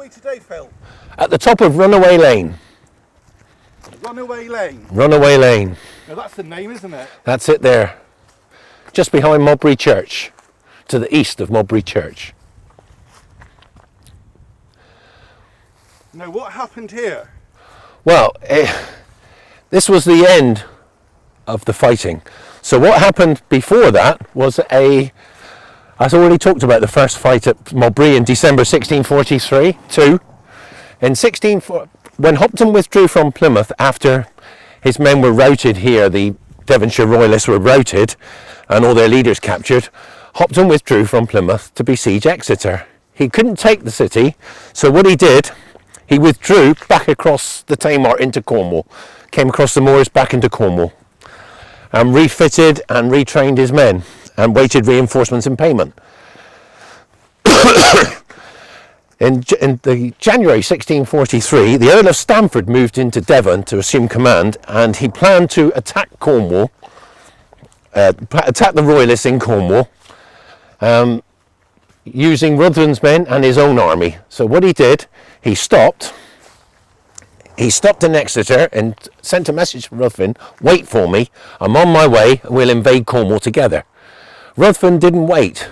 we today, Phil? At the top of Runaway Lane. Runaway Lane? Runaway Lane. Now that's the name, isn't it? That's it there. Just behind MODBURY Church. To the east of MODBURY Church. Now what happened here? Well, this was the end of the fighting. So what happened before that was I've already talked about the first fight at MODBURY in December 1643. When Hopton withdrew from Plymouth after his men were routed here, the Devonshire royalists were routed and all their leaders captured, Hopton withdrew from Plymouth to besiege Exeter. He couldn't take the city, so what he did, he withdrew back across the Tamar into Cornwall, came across the moors back into Cornwall, and refitted and retrained his men and waited reinforcements and payment. In the January 1643, the Earl of Stamford moved into Devon to assume command, and he planned to attack Cornwall, attack the royalists in Cornwall, using Ruthven's men and his own army. So what he did, he stopped in Exeter and sent a message to Ruthven, wait for me, I'm on my way, we'll invade Cornwall together. Ruthven didn't wait.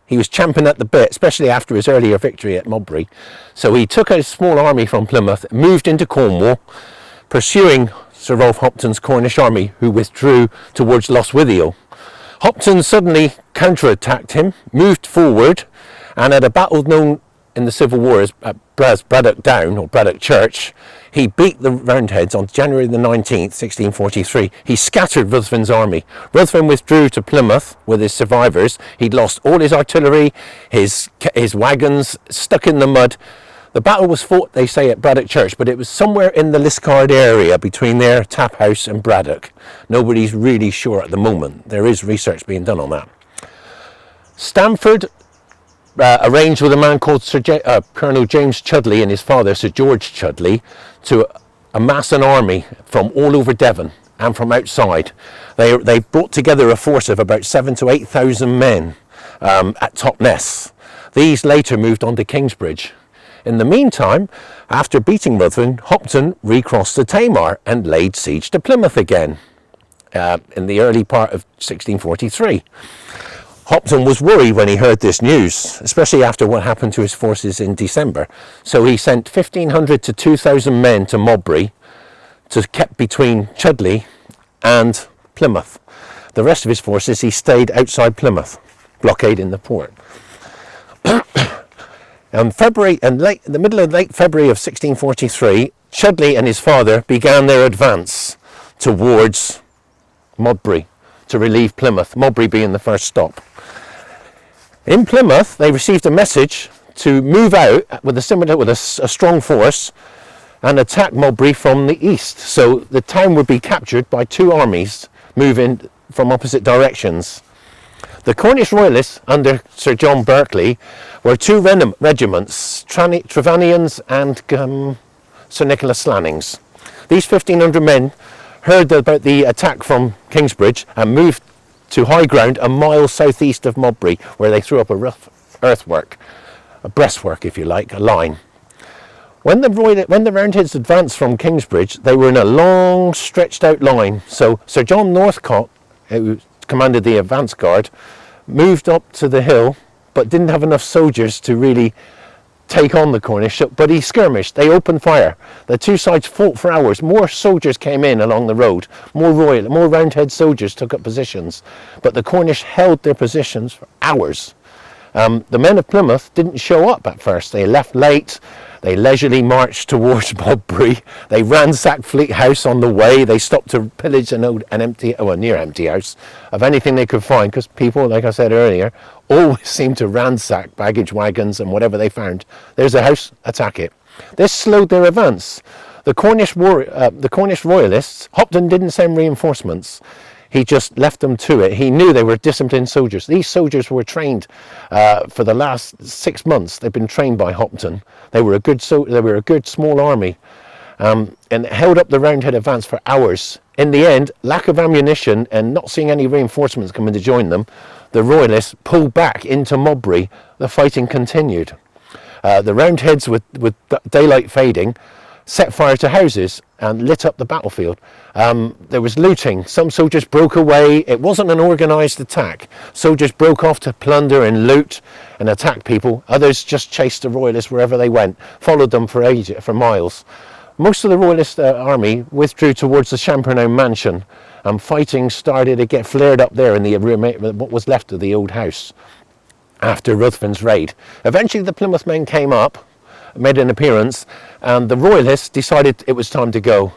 He was champing at the bit, especially after his earlier victory at MODBURY. So he took a small army from Plymouth, moved into Cornwall, pursuing Sir Rolf Hopton's Cornish army, who withdrew towards Lostwithiel. Hopton suddenly counterattacked him, moved forward, and at a battle known in the Civil War as Braddock Down, or Braddock Church, he beat the Roundheads on January the 19th, 1643. He scattered Ruthven's army. Ruthven withdrew to Plymouth with his survivors. He'd lost all his artillery, his wagons, stuck in the mud. The battle was fought, they say, at Braddock Church, but it was somewhere in the Liscard area between their tap house and Braddock. Nobody's really sure at the moment. There is research being done on that. Stamford arranged with a man called Colonel James Chudley and his father, Sir George Chudley, to amass an army from all over Devon and from outside. They brought together a force of about 7,000 to 8,000 men at Totnes. These later moved on to Kingsbridge. In the meantime, after beating Ruthven, Hopton recrossed the Tamar and laid siege to Plymouth again in the early part of 1643. Hopton was worried when he heard this news, especially after what happened to his forces in December. So he sent 1,500 to 2,000 men to MODBURY to keep between Chudley and Plymouth. The rest of his forces he stayed outside Plymouth, blockading the port. In the middle of late February of 1643, Chudley and his father began their advance towards MODBURY to relieve Plymouth, MODBURY being the first stop. In Plymouth, they received a message to move out with a strong force and attack MODBURY from the east. So the town would be captured by two armies moving from opposite directions. The Cornish royalists under Sir John Berkeley were two regiments, Trevanians and Sir Nicholas Slannings. These 1,500 men heard about the attack from Kingsbridge and moved to high ground a mile southeast of MODBURY, where they threw up a rough earthwork, a breastwork if you like, a line. When the Roundheads advanced from Kingsbridge, they were in a long stretched out line. So Sir John Northcott, who commanded the advance guard, moved up to the hill but didn't have enough soldiers to really take on the Cornish, but he skirmished. They opened fire. The two sides fought for hours. More soldiers came in along the road. More Roundhead soldiers took up positions, but the Cornish held their positions for hours. The men of Plymouth didn't show up at first. They left late. They leisurely marched towards MODBURY. They ransacked Fleet House on the way. They stopped to pillage a near empty house of anything they could find, because people, like I said earlier, always seem to ransack baggage wagons and whatever they found. There's a house, attack it. This slowed their advance. The Cornish royalists, Hopton didn't send reinforcements. He just left them to it. He knew they were disciplined soldiers. These soldiers were trained for the last 6 months. They've been trained by Hopton. They were a good small army, and it held up the Roundhead advance for hours. In the end, lack of ammunition and not seeing any reinforcements coming to join them, the royalists pulled back into MODBURY. The fighting continued. The Roundheads, with daylight fading, set fire to houses and lit up the battlefield. There was looting. Some soldiers broke away. It wasn't an organised attack. Soldiers broke off to plunder and loot and attack people. Others just chased the royalists wherever they went, followed them for miles. Most of the royalist army withdrew towards the Champernowne mansion, and fighting started to get flared up there in the what was left of the old house after Ruthven's raid. Eventually the Plymouth men came up, made an appearance, and the royalists decided it was time to go.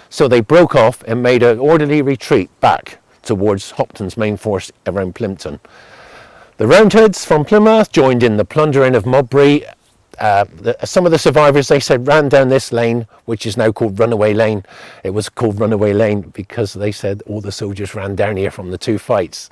So they broke off and made an orderly retreat back towards Hopton's main force around Plympton. The Roundheads from Plymouth joined in the plundering of Modbury. Some of the survivors, they said, ran down this lane, which is now called Runaway Lane. It was called Runaway Lane because they said all the soldiers ran down here from the two fights.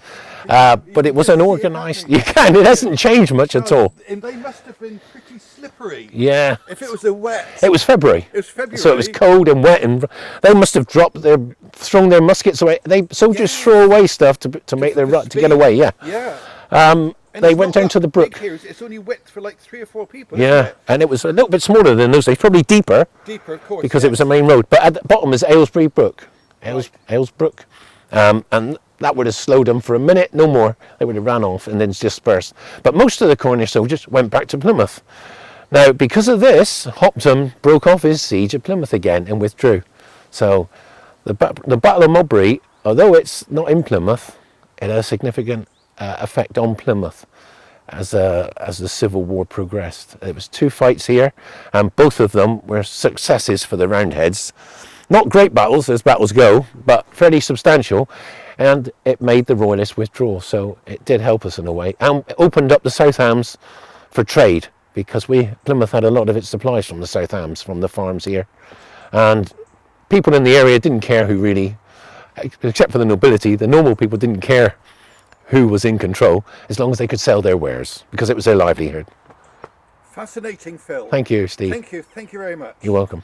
But it was an organised... it hasn't changed much at all. And they must have been pretty slippery. Yeah. If it was a wet... It was February. It was February. So it was cold and wet, and they must have thrown their muskets away. Soldiers throw away stuff to make their to get away. Yeah. Yeah. They went down to the brook. Here. It's only width for like 3 or 4 people. Yeah, Isn't it? and it was a little bit smaller than those days, probably deeper. Deeper, of course. Because it was a main road. But at the bottom is Aylesbury Brook. Aylesbrook. And that would have slowed them for a minute, no more. They would have ran off and then dispersed. But most of the Cornish soldiers went back to Plymouth. Now, because of this, Hopton broke off his siege of Plymouth again and withdrew. So the Battle of Modbury, although it's not in Plymouth, it had a significant effect on Plymouth as the Civil War progressed. There was 2 fights here, and both of them were successes for the Roundheads. Not great battles, as battles go, but fairly substantial, and it made the Royalists withdraw, so it did help us in a way, and it opened up the South Hams for trade, because Plymouth had a lot of its supplies from the South Hams, from the farms here, and people in the area didn't care who really, except for the nobility, the normal people didn't care who was in control, as long as they could sell their wares, because it was their livelihood. Fascinating, Phil. Thank you, Steve. Thank you very much. You're welcome.